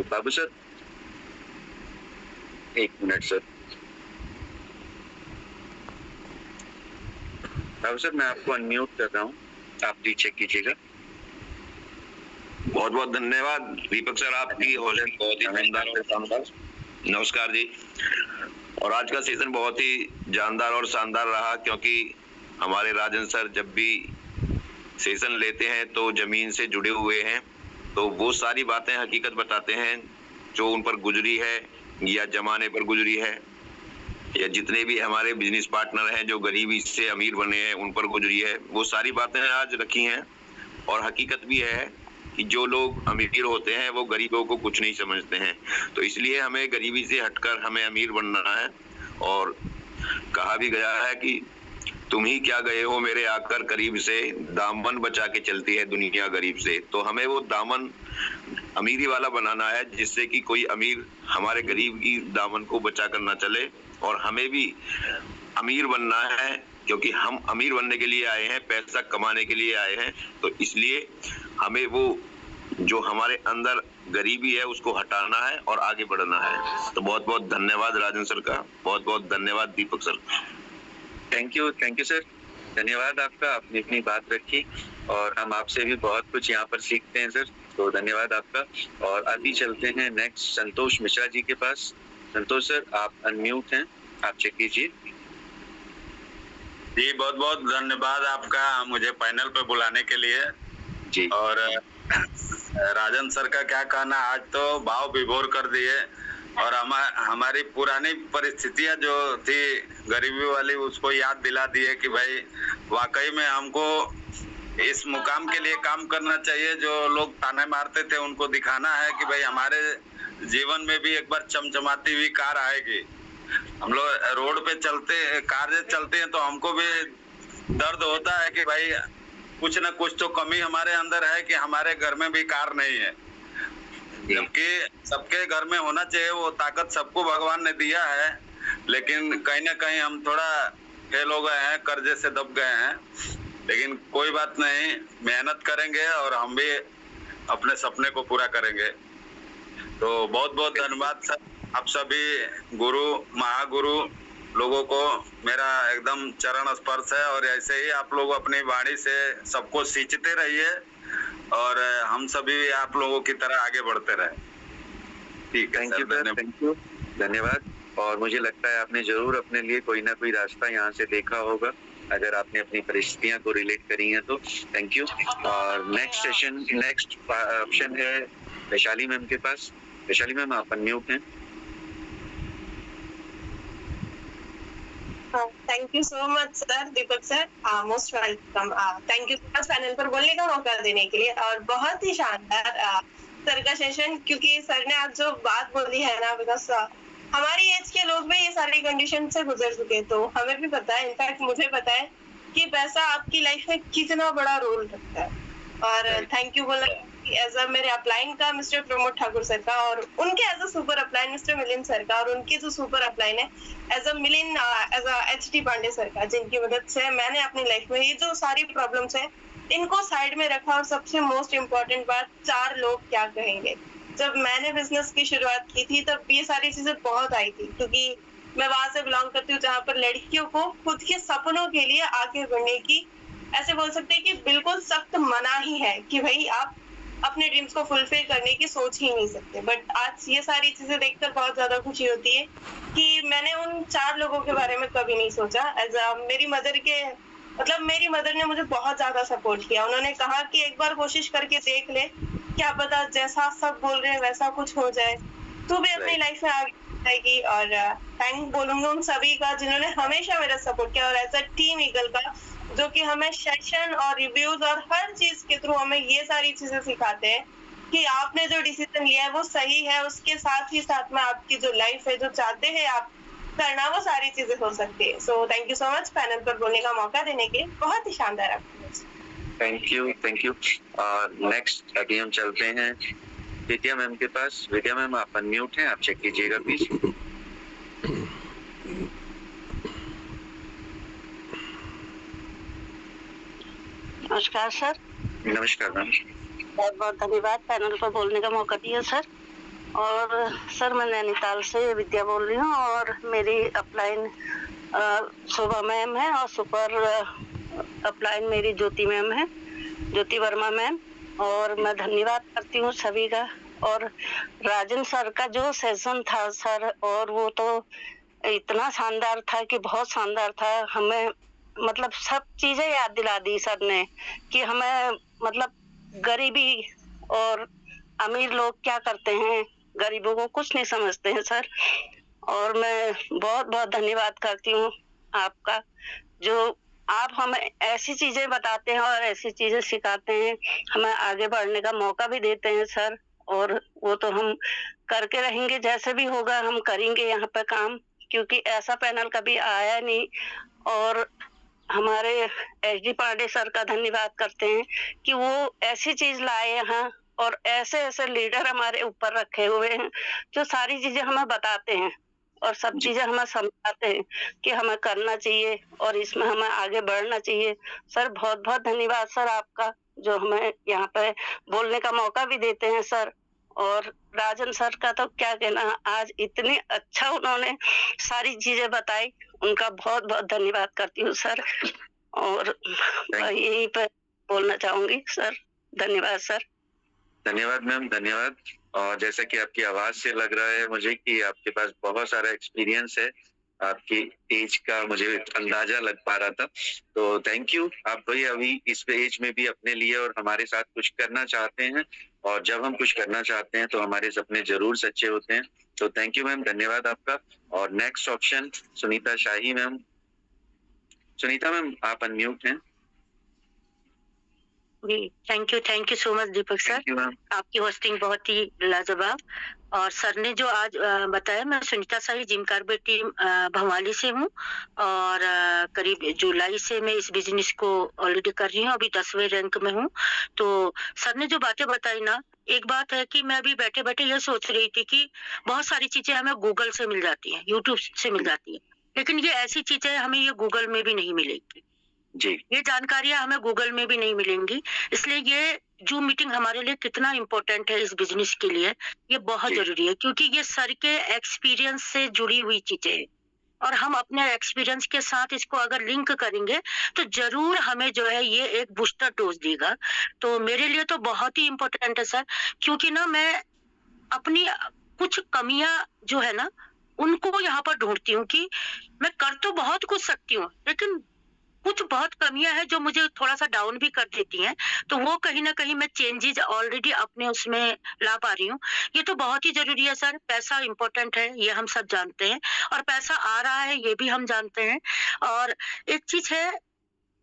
तो बाबू सर, एक minute sir. बाबू sir, मैं आपको अनम्यूट कर रहा हूँ, आप प्लीज चेक कीजिएगा। बहुत बहुत धन्यवाद दीपक सर, आपकी हौसला बहुत ही शानदार। नमस्कार जी। और आज का सेशन बहुत ही जानदार और शानदार रहा, क्योंकि हमारे राजन सर जब भी सेशन लेते हैं तो जमीन से जुड़े हुए हैं, तो वो सारी बातें हकीकत बताते हैं जो उन पर गुजरी है या जमाने पर गुजरी है, या जितने भी हमारे बिजनेस पार्टनर हैं जो गरीबी से अमीर बने हैं उन पर गुजरी है। वो सारी बातें आज रखी हैं और हकीकत भी है कि जो लोग अमीर होते हैं वो गरीबों को कुछ नहीं समझते हैं। तो इसलिए हमें गरीबी से हटकर हमें अमीर बनना है। और कहा भी गया है कि तुम ही क्या गए हो मेरे आकर करीब से, दामन बचा के चलती है दुनिया गरीब से। तो हमें वो दामन अमीरी वाला बनाना है, जिससे कि कोई अमीर हमारे गरीब की दामन को बचा कर ना चले। और हमें भी अमीर बनना है, क्योंकि हम अमीर बनने के लिए आए हैं, पैसा कमाने के लिए आए हैं। तो इसलिए हमें वो जो हमारे अंदर गरीबी है उसको हटाना है और आगे बढ़ना है। तो बहुत बहुत धन्यवाद राजन सर का, बहुत बहुत धन्यवाद दीपक सर। थैंक यू सर, धन्यवाद आपका, आपने अपनी बात रखी और हम आपसे भी बहुत कुछ यहाँ पर सीखते हैं सर, तो धन्यवाद आपका। और अभी चलते हैं नेक्स्ट संतोष मिश्रा जी के पास। संतोष सर, आप अनम्यूट हैं, आप चेक कीजिए। जी बहुत बहुत धन्यवाद आपका मुझे पैनल पे बुलाने के लिए जी। और राजन सर का क्या कहना, आज तो भाव विभोर कर दिए और हमारी पुरानी परिस्थितियां जो थी गरीबी वाली उसको याद दिला दिए कि भाई वाकई में हमको इस मुकाम के लिए काम करना चाहिए। जो लोग ताने मारते थे उनको दिखाना है कि भाई हमारे जीवन में भी एक बार चमचमाती हुई कार आएगी। हम लोग रोड पे कार चलते हैं तो हमको भी दर्द होता है कि भाई कुछ ना कुछ तो कमी हमारे अंदर है कि हमारे घर में भी कार नहीं है, जबकि सबके घर में होना चाहिए। वो ताकत सबको भगवान ने दिया है, लेकिन कहीं ना कहीं हम थोड़ा फेल हो गए हैं, कर्जे से दब गए हैं। लेकिन कोई बात नहीं, मेहनत करेंगे और हम भी अपने सपने को पूरा करेंगे। तो बहुत बहुत धन्यवाद सर, आप सभी गुरु महागुरु लोगों को मेरा एकदम चरण स्पर्श है। और ऐसे ही आप लोग अपनी वाणी से सबको सींचते रहिए और हम सभी आप लोगों की तरह आगे बढ़ते रहे। ठीक है सर, थैंक यू, धन्यवाद। और मुझे लगता है आपने जरूर अपने लिए कोई ना कोई रास्ता यहाँ से देखा होगा, अगर आपने अपनी परिस्थितियां को रिलेट करी हैं तो। Thank you. और नेक्स्ट ऑप्शन है वैशाली मैम के पास। वैशाली मैम, आप अनम्यूट हैं। Thank you so much sir, Deepak sir, most welcome. Thank you so much panel पर बोलने का मौका देने के लिए। और बहुत ही शानदार सर का सेशन, क्योंकि सर ने आज जो बात बोली है ना, बिकॉज हमारी एज के लोग भी ये सारी कंडीशन से गुजर चुके, तो हमें भी पता है, इनफैक्ट मुझे पता है कि पैसा आपकी लाइफ में कितना बड़ा रोल रखता है। और थैंक यू बोला एज अ मेरे अपलाइन का मिस्टर प्रमोद ठाकुर सर का, और उनके as a super upline mister Milind sir का, और उनके जो सुपर अपलाइन है as a Milind as a HD Pandey sir का, जिनकी मदद से मैंने अपनी लाइफ में ये जो सारी प्रॉब्लम्स है इनको साइड में रखा। और सबसे मोस्ट इम्पोर्टेंट बात, 4 लोग क्या कहेंगे। जब मैंने बिजनेस की शुरुआत की थी तब ये सारी चीजें बहुत आई थी, क्योंकि मैं वहां से बिलोंग करती हूँ जहाँ पर लड़कियों को खुद के सपनों के लिए आगे बढ़ने की, ऐसे बोल सकते हैं कि बिल्कुल सख्त मना ही है कि भाई आप अपने ड्रीम्स को फुलफिल करने की सोच ही नहीं सकते। बट आज ये सारी चीजें देखकर बहुत ज्यादा खुशी होती है कि मैंने उन 4 लोगों के बारे में कभी नहीं सोचा। एज मेरी मदर ने मुझे बहुत ज्यादा सपोर्ट किया। उन्होंने कहा कि एक बार कोशिश करके देख ले, क्या पता जैसा सब बोल रहे हैं वैसा कुछ हो जाए, तू भी अपनी लाइफ में आगे जाएगी। और थैंक बोलूंगा उन सभी का जिन्होंने हमेशा मेरा सपोर्ट किया, और एज अ टीम ईगल का, जो कि हमें सेशन और रिव्यूज और हर चीज के थ्रू हमें ये सारी चीजें सिखाते हैं कि आपने जो डिसीजन लिया है वो सही है, उसके साथ ही साथ में आपकी जो लाइफ है, जो चाहते हैं आप करना, वो सारी चीजें हो सकती है। So thank you so much panel पर बोलने का मौका देने के, बहुत ही शानदार आपको। Thank you. नेक्स्ट अभी हम चलते हैं विद्या मैम के पास। विद्या मैम, आप अनम्यूट हैं, आप चेक कीजिएगा प्लीज। नमस्कार सर। नमस्कार मैम। बहुत बहुत धन्यवाद पैनल पर बोलने का मौका दिया सर। और सर मैं नैनीताल से विद्या बोल रही हूँ और मेरी अपलाइन शोभा मैम है और सुपर अपलाइन मेरी ज्योति मैम है, ज्योति वर्मा मैम। और मैं धन्यवाद करती हूँ सभी का। और राजन सर का जो सेशन था सर, और वो तो इतना शानदार था कि बहुत शानदार था। हमें मतलब सब चीजें याद दिला दी सर ने कि हमें मतलब गरीबी और अमीर लोग क्या करते हैं, गरीबों को कुछ नहीं समझते हैं सर। और मैं बहुत बहुत धन्यवाद करती हूँ आपका, जो आप हमें ऐसी चीजें बताते हैं और ऐसी चीजें सिखाते हैं, हमें आगे बढ़ने का मौका भी देते हैं सर। और वो तो हम करके रहेंगे, जैसे भी होगा हम करेंगे यहाँ पे काम, क्योंकि ऐसा पैनल कभी आया नहीं। और हमारे एचडी पांडे सर का धन्यवाद करते हैं कि वो ऐसी चीज लाए यहाँ, और ऐसे ऐसे लीडर हमारे ऊपर रखे हुए हैं जो सारी चीजें हमें बताते हैं और सब चीजें हमें समझाते हैं कि हमें करना चाहिए और इसमें हमें आगे बढ़ना चाहिए। सर बहुत बहुत धन्यवाद सर आपका, जो हमें यहाँ पे बोलने का मौका भी देते हैं सर। और राजन सर का तो क्या कहना, आज इतनी अच्छा उन्होंने सारी चीजें बताई, उनका बहुत बहुत धन्यवाद करती हूँ सर। और यहीं पे बोलना चाहूंगी सर। धन्यवाद सर। धन्यवाद मैम, धन्यवाद। और जैसा कि आपकी आवाज से लग रहा है मुझे कि आपके पास बहुत सारा एक्सपीरियंस है, आपकी एज का मुझे अंदाजा लग पा रहा था। तो थैंक यू। आप भाई अभी इस एज में भी अपने लिए और हमारे साथ कुछ करना चाहते हैं, और जब हम कुछ करना चाहते हैं तो हमारे सपने जरूर सच्चे होते हैं। तो थैंक यू मैम, धन्यवाद आपका। और next option Sunita Shahi ma'am. Sunita ma'am आप अनम्यूट हैं। जी thank you so much Deepak sir, आपकी होस्टिंग बहुत ही लाजवाब। और सर ने जो आज बताया, मैं सुनीता शाही जिम कार्बेट टीम भवाली से हूँ और करीब जुलाई से मैं इस बिजनेस को ऑलरेडी कर रही हूँ, अभी 10वें रैंक में हूँ। तो सर ने जो बातें बताई ना, एक बात है कि मैं अभी बैठे बैठे ये सोच रही थी कि बहुत सारी चीजें हमें गूगल से मिल जाती हैं, यूट्यूब से मिल जाती है, लेकिन ये ऐसी चीजें हमें ये गूगल में भी नहीं मिलेगी जी। ये जानकारियां हमें गूगल में भी नहीं मिलेंगी। इसलिए ये जूम मीटिंग हमारे लिए कितना इम्पोर्टेंट है इस बिजनेस के लिए, ये बहुत जरूरी है, क्योंकि ये सर के एक्सपीरियंस से जुड़ी हुई चीजें हैं और हम अपने एक्सपीरियंस के साथ इसको अगर लिंक करेंगे तो जरूर हमें जो है ये एक बूस्टर डोज देगा। तो मेरे लिए तो बहुत ही इम्पोर्टेंट है सर, क्योंकि ना मैं अपनी कुछ कमियां जो है ना उनको यहाँ पर ढूंढती हूँ कि मैं कर तो बहुत कुछ सकती हूँ, लेकिन कुछ बहुत कमियां हैं जो मुझे थोड़ा सा डाउन भी कर देती हैं। तो वो कहीं ना कहीं मैं चेंजेस ऑलरेडी अपने उसमें ला पा रही हूँ। ये तो बहुत ही जरूरी है सर। पैसा इम्पोर्टेंट है, ये हम सब जानते हैं, और पैसा आ रहा है ये भी हम जानते हैं। और एक चीज है,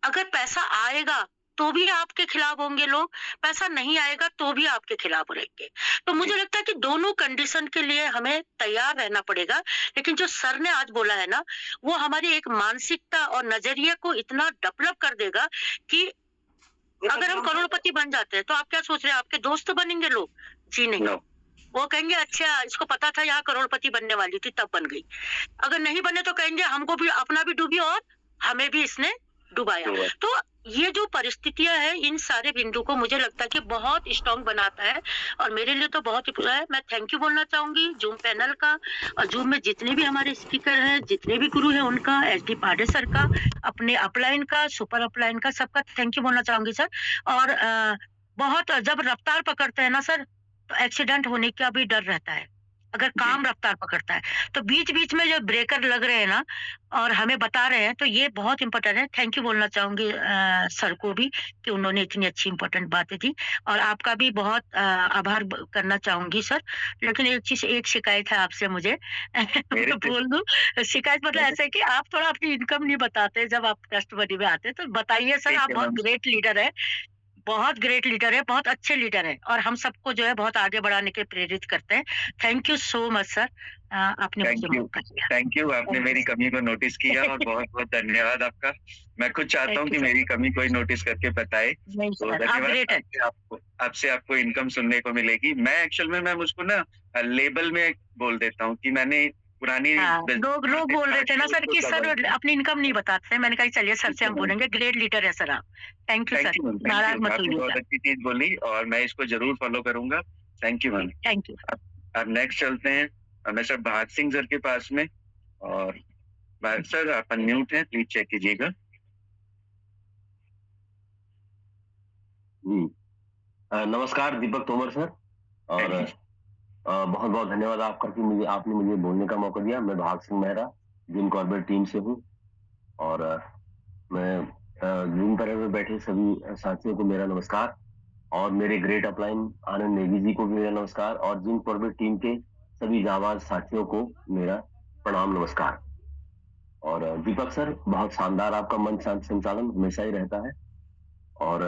अगर पैसा आएगा तो भी आपके खिलाफ होंगे लोग, पैसा नहीं आएगा तो भी आपके खिलाफ रहेंगे। तो मुझे लगता है कि दोनों कंडीशन के लिए हमें तैयार रहना पड़ेगा। लेकिन जो सर ने आज बोला है ना, वो हमारी एक मानसिकता और नजरिए को इतना डेवलप कर देगा कि अगर हम करोड़पति बन जाते हैं तो आप क्या सोच रहे हैं, आपके दोस्त बनेंगे लोग? जी नहीं। वो कहेंगे अच्छा इसको पता था यहाँ करोड़पति बनने वाली थी तब बन गई। अगर नहीं बने तो कहेंगे हमको भी अपना भी डूबी और हमें भी इसने डुबाया। तो ये जो परिस्थितियां हैं, इन सारे बिंदु को मुझे लगता है कि बहुत स्ट्रॉन्ग बनाता है और मेरे लिए तो बहुत ही पूरा है। मैं थैंक यू बोलना चाहूंगी जूम पैनल का, और जूम में जितने भी हमारे स्पीकर हैं, जितने भी गुरु हैं उनका, एचडी पांडे सर का, अपने अपलाइन का, सुपर अपलाइन का, सबका थैंक यू बोलना चाहूंगी सर। और बहुत जब रफ्तार पकड़ते हैं ना सर, तो एक्सीडेंट होने का भी डर रहता है अगर काम रफ्तार पकड़ता है। तो बीच बीच में जो ब्रेकर लग रहे हैं ना और हमें बता रहे हैं, तो ये बहुत इंपॉर्टेंट है। थैंक यू बोलना चाहूंगी सर को भी कि उन्होंने इतनी अच्छी इंपॉर्टेंट बातें दी, और आपका भी बहुत आभार करना चाहूंगी सर। लेकिन एक चीज, एक शिकायत है आपसे मुझे बोल दूं। शिकायत मतलब ऐसा है कि आप थोड़ा अपनी इनकम नहीं बताते जब आप कस्टमरी में आते, तो बताइए सर। आप बहुत ग्रेट लीडर है, बहुत ग्रेट लीडर है, बहुत अच्छे लीडर है, और हम सबको जो है बहुत आगे बढ़ाने के प्रेरित करते हैं। Thank you so much sir, आपने मुझे मौका दिया। थैंक यू, आपने मेरी कमी को नोटिस किया और बहुत बहुत धन्यवाद आपका। मैं खुद चाहता हूँ कि मेरी कमी कोई नोटिस करके बताए, तो धन्यवाद। आपसे आपको इनकम सुनने को मिलेगी। मैं एक्चुअल में मैम उसको ना लेबल में बोल देता हूँ कि मैंने पुरानी लोग बोल रहे थे ना सर कि सर अपनी इनकम नहीं बताते। मैंने कहा चलिए सर से हम बोलेंगे। ग्रेट लीडर है सर आप। थैंक यू सर, नाराज मत होइए। बहुत अच्छी चीज बोली और मैं इसको जरूर फॉलो करूंगा। Thank you ma'am. Thank you. अब नेक्स्ट चलते हैं मिस्टर भाग सिंह सर के पास में। और भाग सर आप अनम्यूट हैं, प्लीज चेक कीजिएगा। जी नमस्कार दीपक तोमर सर, और बहुत बहुत धन्यवाद आपका कि आपने मुझे बोलने का मौका दिया। मैं भाग Singh Mehra Jim Corbett team से हूँ, और मैं जिम पर में बैठे सभी साथियों को मेरा नमस्कार, और मेरे ग्रेट अपलाइन आनंद नेगी जी को भी मेरा नमस्कार, और जिम कॉर्बेट टीम के सभी जाबाज साथियों को मेरा प्रणाम नमस्कार। और दीपक सर, बहुत शानदार आपका मंच संचालन हमेशा ही रहता है, और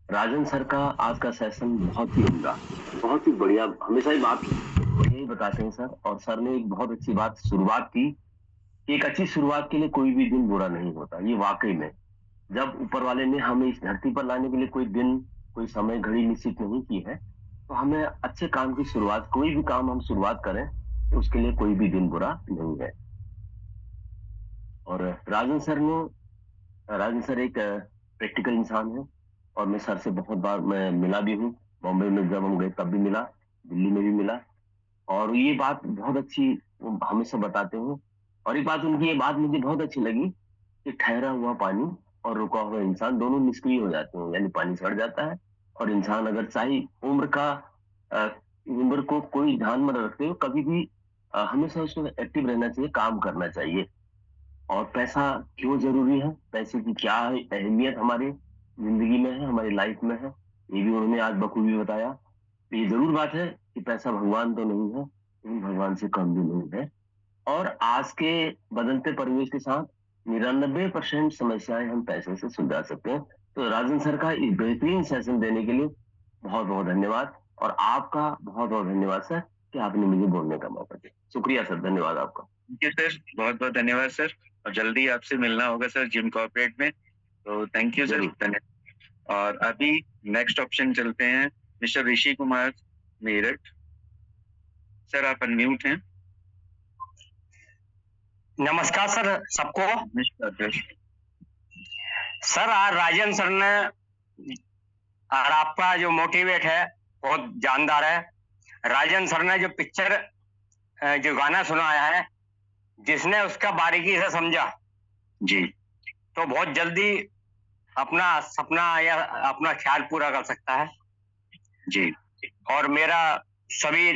राजन सर का आज का सेशन बहुत ही उम्दा, बहुत ही बढ़िया, हमेशा ही बात यही बताते हैं सर। और सर ने एक बहुत अच्छी बात शुरुआत की कि एक अच्छी शुरुआत के लिए कोई भी दिन बुरा नहीं होता। ये वाकई में जब ऊपर वाले ने हमें इस धरती पर लाने के लिए कोई दिन, कोई समय घड़ी निश्चित नहीं की है, तो हमें अच्छे काम की शुरुआत, कोई भी काम हम शुरुआत करें तो उसके लिए कोई भी दिन बुरा नहीं है। और राजन सर एक प्रैक्टिकल इंसान है, और मैं सर से बहुत बार मैं मिला भी हूँ। बॉम्बे में जब हम गए तब भी मिला, दिल्ली में भी मिला, और ये बात बहुत अच्छी हमेशा बताते हैं। और ये बात मुझे बहुत अच्छी लगी कि ठहरा हुआ पानी और रुका हुआ इंसान दोनों निष्क्रिय हो जाते हैं, यानी पानी सड़ जाता है, और इंसान अगर चाहे उम्र को कोई ध्यान में रखते हो, कभी भी हमेशा उसको एक्टिव रहना चाहिए, काम करना चाहिए। और पैसा क्यों जरूरी है, पैसे की क्या अहमियत हमारे जिंदगी में है, हमारी लाइफ में है, ये भी उन्होंने आज बखूबी बताया। तो ये जरूर बात है कि पैसा भगवान तो नहीं है, लेकिन भगवान से कम भी नहीं है। और आज के बदलते परिवेश के साथ 99% समस्याएं हम पैसे से सुलझा सकते हैं। तो राजन सर का इस बेहतरीन सेशन देने के लिए बहुत बहुत धन्यवाद, और आपका बहुत बहुत धन्यवाद सर कि आपने मुझे बोलने का मौका दिया। शुक्रिया सर, धन्यवाद आपका। थैंक यू सर, बहुत बहुत धन्यवाद सर, और जल्दी आपसे मिलना होगा सर जिम कॉर्पोरेट में, तो थैंक यू सर, धन्यवाद। और अभी नेक्स्ट ऑप्शन चलते हैं मिस्टर ऋषि कुमार मेरठ सर, आप अनम्यूट हैं। नमस्कार सर सबको। नमस्कार सर, आज राजन सर ने और आपका जो मोटिवेट है बहुत जानदार है। राजन सर ने जो पिक्चर जो गाना सुनाया है, जिसने उसका बारीकी से समझा जी, तो बहुत जल्दी अपना सपना या अपना ख्याल पूरा कर सकता है जी। और मेरा सभी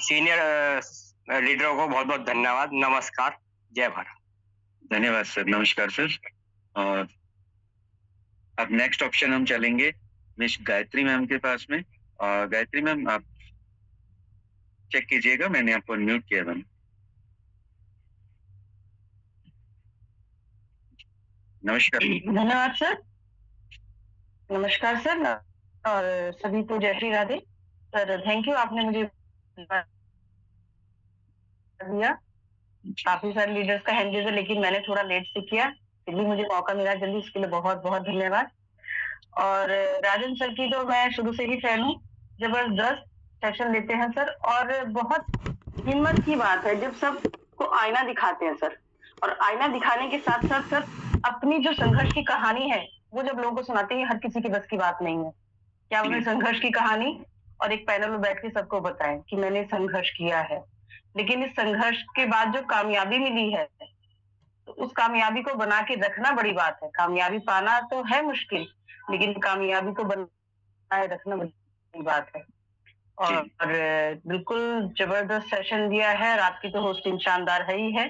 सीनियर लीडरों को बहुत बहुत धन्यवाद, नमस्कार, जय भारत। धन्यवाद सर, नमस्कार सर। और अब नेक्स्ट ऑप्शन हम चलेंगे मिस गायत्री मैम के पास में। और गायत्री मैम, आप चेक कीजिएगा, मैंने आपको अनम्यूट किया मैम। नमस्कार। धन्यवाद सर, नमस्कार सर, और सभी को जय Shri Radhe sir. Thank you, आपने मुझे दिया। काफी सारे लीडर्स का हैंड रेज़ है, लेकिन मैंने थोड़ा लेट से किया, फिर भी मुझे मौका मिला जल्दी, इसके लिए बहुत बहुत धन्यवाद। और राजन सर की तो मैं शुरू से ही फैन हूँ, जबरदस्त सेशन लेते हैं सर, और बहुत हिम्मत की बात है जब सबको आईना दिखाते हैं सर, और आईना दिखाने के साथ साथ सर अपनी जो संघर्ष की कहानी है वो जब लोगों को सुनाते हैं, हर किसी की बस की बात नहीं है। क्या उन्हें संघर्ष की कहानी और एक पैनल में बैठ के सबको बताएं कि मैंने संघर्ष किया है, लेकिन इस संघर्ष के बाद जो कामयाबी मिली है, तो उस कामयाबी को बना के रखना बड़ी बात है। कामयाबी पाना तो है मुश्किल, लेकिन कामयाबी को बनाए रखना बड़ी बात है। और बिल्कुल जबरदस्त सेशन दिया है, रात की तो होस्टिंग शानदार है ही है।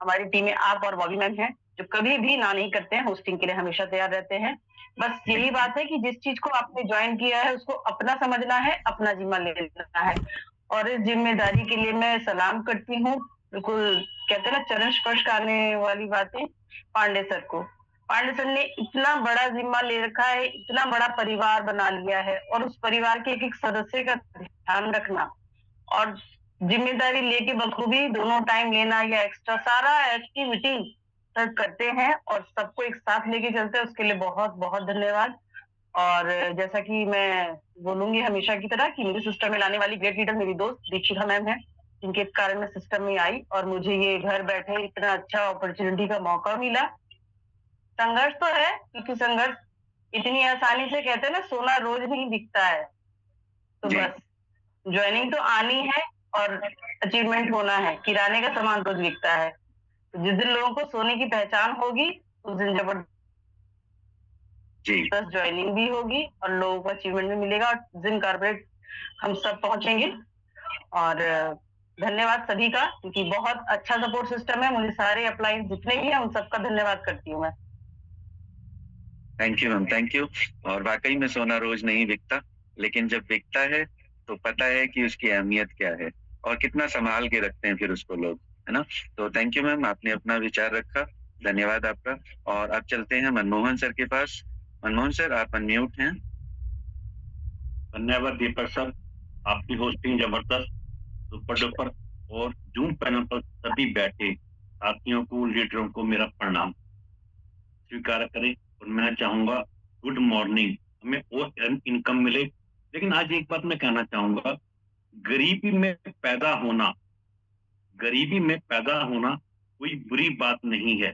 हमारी टीम में आप और बॉबी मैम है जो कभी भी ना नहीं करते हैं, होस्टिंग के लिए हमेशा तैयार रहते हैं। बस यही बात है कि जिस चीज को आपने ज्वाइन किया है उसको अपना समझना है, अपना जिम्मा लेना है, और इस जिम्मेदारी के लिए मैं सलाम करती हूँ। बिल्कुल कहते हैं ना, चरण स्पर्श करने वाली बातें पांडे सर को। पांडे सर ने इतना बड़ा जिम्मा ले रखा है, इतना बड़ा परिवार बना लिया है, और उस परिवार के एक एक सदस्य का ध्यान रखना और जिम्मेदारी लेके बखूबी दोनों टाइम लेना या एक्स्ट्रा सारा एक्टिविटी सर करते हैं और सबको एक साथ लेके चलते हैं, उसके लिए बहुत बहुत धन्यवाद। और जैसा कि मैं बोलूंगी हमेशा की तरह कि मेरे सिस्टम में लाने वाली ग्रेट लीडर मेरी दोस्त दीक्षिता मैम है, जिनके कारण मैं सिस्टम में आई और मुझे ये घर बैठे इतना अच्छा अपॉर्चुनिटी का मौका मिला। संघर्ष तो है, क्योंकि संघर्ष इतनी आसानी से, कहते हैं ना, सोना रोज नहीं दिखता है, तो बस ज्वाइनिंग तो आनी है, और अचीवमेंट होना है। किराने का सामान रोज बिकता है, तो जिस दिन लोगों को सोने की पहचान होगी उस दिन जबरदस्त ज्वाइनिंग भी होगी और लोगों को अचीवमेंट भी मिलेगा और जिन कॉर्पोरेट हम सब पहुंचेंगे। और धन्यवाद सभी का, क्योंकि बहुत अच्छा सपोर्ट सिस्टम है। मुझे सारे अपलाइन जितने भी हैं उन सबका धन्यवाद करती हूँ मैं। Thank you ma'am, thank you. और वाकई में सोना रोज नहीं बिकता, लेकिन जब बिकता है तो पता है कि उसकी अहमियत क्या है और कितना संभाल के रखते हैं फिर उसको लोग, है ना। तो थैंक यू मैम, आपने अपना विचार रखा, धन्यवाद आपका। और अब चलते हैं मनमोहन सर के पास। मनमोहन सर, आप अनम्यूट हैं। धन्यवाद दीपक सर, आपकी होस्टिंग जबरदस्त, सुपर डुपर। और जूम पैनल पर सभी बैठे साथियों को, लीडरों को मेरा प्रणाम स्वीकार करें। और मैं चाहूंगा गुड मॉर्निंग, हमें और इनकम मिले। लेकिन आज एक बात मैं कहना चाहूंगा, गरीबी में पैदा होना कोई बुरी बात नहीं है।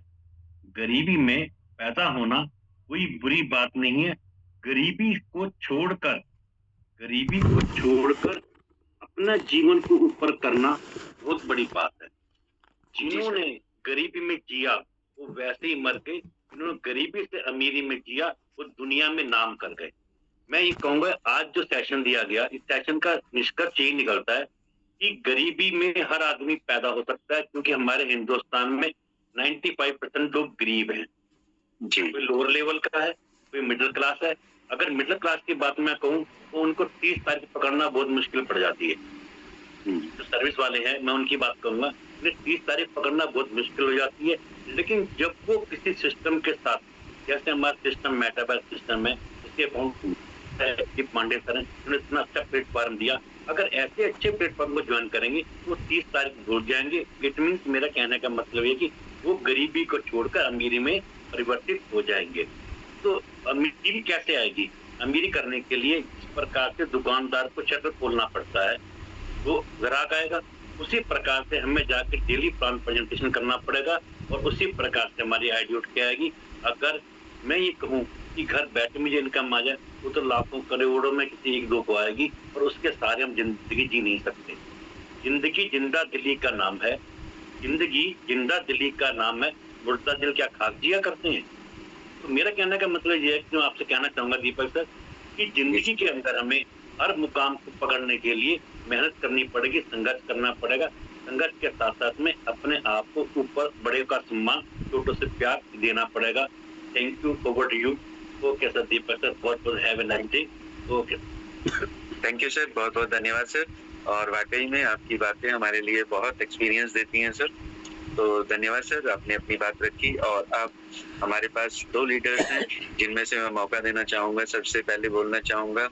गरीबी में पैदा होना कोई बुरी बात नहीं है। गरीबी को छोड़कर अपना जीवन को ऊपर करना बहुत बड़ी बात है। जिन्होंने गरीबी में जिया वो वैसे ही मर गए, जिन्होंने गरीबी से अमीरी में जिया वो दुनिया में नाम कर गए। मैं ये कहूंगा, आज जो सेशन दिया गया, इस सेशन का निष्कर्ष यही निकलता है कि गरीबी में हर आदमी पैदा हो सकता है, क्योंकि हमारे हिंदुस्तान में 95% लोग गरीब हैं। कोई लोअर लेवल का है, कोई मिडिल क्लास है। अगर मिडिल क्लास की बात मैं कहूँ तो उनको 30 तारीख पकड़ना बहुत मुश्किल पड़ जाती है। जो सर्विस वाले हैं, मैं उनकी बात करूंगा, 30 तारीख पकड़ना बहुत मुश्किल हो जाती है। लेकिन जब वो किसी सिस्टम के साथ, जैसे हमारा सिस्टम मेटाबैस सिस्टम है, इसके पांडे सर उन्होंने इतना अच्छा प्लेटफॉर्म दिया, अगर ऐसे अच्छे प्लेटफॉर्म को ज्वाइन करेंगे तो 30 तारीख भूल जाएंगे। इट मीन्स, मेरा कहने का मतलब है कि वो गरीबी को छोड़कर अमीरी में परिवर्तित हो जाएंगे। तो अमीरी कैसे आएगी? अमीरी करने के लिए इस प्रकार से दुकानदार को शटर खोलना पड़ता है, वो ग्राहक आएगा। उसी प्रकार से हमें जाके डेली प्लान प्रेजेंटेशन करना पड़ेगा और उसी प्रकार से हमारी आईडी उठ के आएगी। अगर मैं ये कहूँ कि घर बैठे मुझे इनकम आ जाए, वो तो लाखों करोड़ों में किसी एक दो को आएगी और उसके सारे हम जिंदगी जी नहीं सकते। जिंदगी जिंदा दिली का नाम है, जिंदगी जिंदा दिली का नाम है। मुर्दा दिल क्या खाक जिया करते हैं? तो मेरा कहने का मतलब ये है कि मैं आपसे कहना चाहूंगा दीपक सर, कि जिंदगी के अंदर हमें हर मुकाम को पकड़ने के लिए मेहनत करनी पड़ेगी, संघर्ष करना पड़ेगा। संघर्ष के साथ साथ में अपने आप को ऊपर बड़े का सम्मान, छोटों से प्यार देना पड़ेगा। Thank you, over to you. Okay sir, Deepak sir, बहुत बहुत have a nice day. Okay, thank you sir, बहुत बहुत धन्यवाद सर। और वाकई में आपकी बातें हमारे लिए बहुत एक्सपीरियंस देती हैं सर। तो धन्यवाद सर, आपने अपनी बात रखी। और अब हमारे पास 2 लीडर्स हैं जिनमें से मैं मौका देना चाहूंगा। सबसे पहले बोलना चाहूंगा